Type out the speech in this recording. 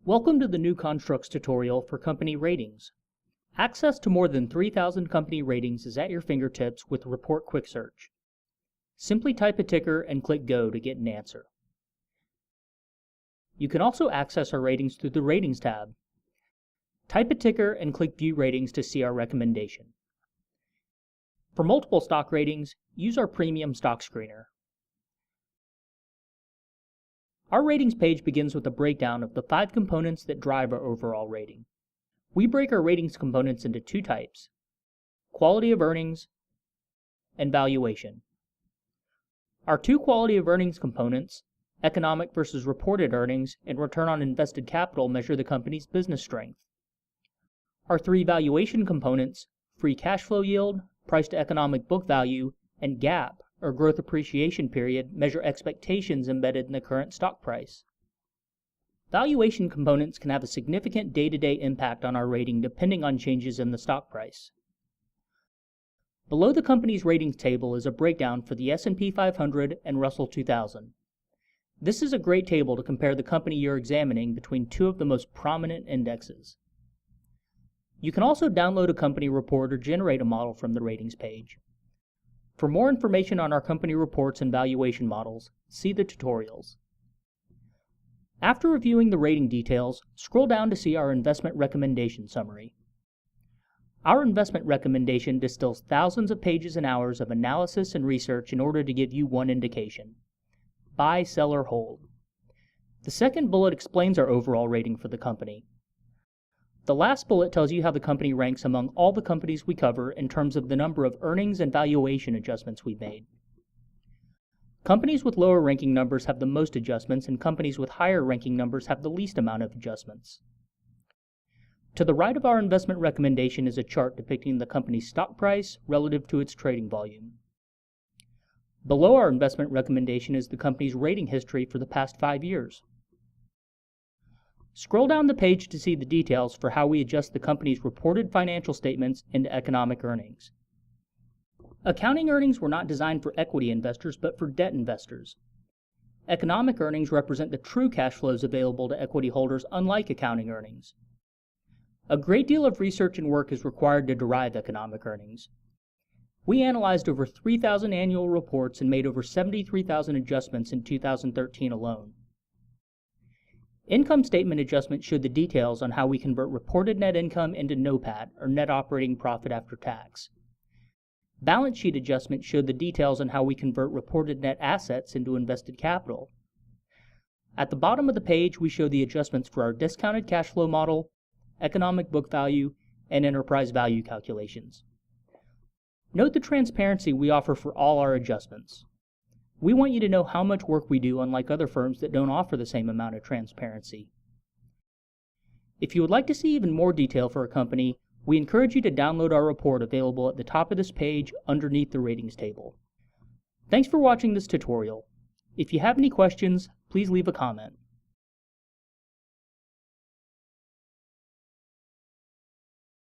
Welcome to the new Constructs tutorial for company ratings. Access to more than 3,000 company ratings is at your fingertips with Report Quick Search. Simply type a ticker and click Go to get an answer. You can also access our ratings through the Ratings tab. Type a ticker and click View Ratings to see our recommendation. For multiple stock ratings, use our Premium Stock Screener. Our ratings page begins with a breakdown of the 5 components that drive our overall rating. We break our ratings components into 2 types: quality of earnings and valuation. Our 2 quality of earnings components, economic versus reported earnings and return on invested capital, measure the company's business strength. Our 3 valuation components, free cash flow yield, price to economic book value, and GAAP, or growth appreciation period, measure expectations embedded in the current stock price. Valuation components can have a significant day-to-day impact on our rating depending on changes in the stock price. Below the company's ratings table is a breakdown for the S&P 500 and Russell 2000. This is a great table to compare the company you're examining between 2 of the most prominent indexes. You can also download a company report or generate a model from the ratings page. For more information on our company reports and valuation models, see the tutorials. After reviewing the rating details, scroll down to see our investment recommendation summary. Our investment recommendation distills thousands of pages and hours of analysis and research in order to give you one indication: buy, sell, or hold. The second bullet explains our overall rating for the company. The last bullet tells you how the company ranks among all the companies we cover in terms of the number of earnings and valuation adjustments we've made. Companies with lower ranking numbers have the most adjustments, and companies with higher ranking numbers have the least amount of adjustments. To the right of our investment recommendation is a chart depicting the company's stock price relative to its trading volume. Below our investment recommendation is the company's rating history for the past 5 years. Scroll down the page to see the details for how we adjust the company's reported financial statements into economic earnings. Accounting earnings were not designed for equity investors, but for debt investors. Economic earnings represent the true cash flows available to equity holders, unlike accounting earnings. A great deal of research and work is required to derive economic earnings. We analyzed over 3,000 annual reports and made over 73,000 adjustments in 2013 alone. Income statement adjustments show the details on how we convert reported net income into NOPAT, or net operating profit after tax. Balance sheet adjustments show the details on how we convert reported net assets into invested capital. At the bottom of the page, we show the adjustments for our discounted cash flow model, economic book value, and enterprise value calculations. Note the transparency we offer for all our adjustments. We want you to know how much work we do, unlike other firms that don't offer the same amount of transparency. If you would like to see even more detail for a company, we encourage you to download our report available at the top of this page underneath the ratings table. Thanks for watching this tutorial. If you have any questions, please leave a comment.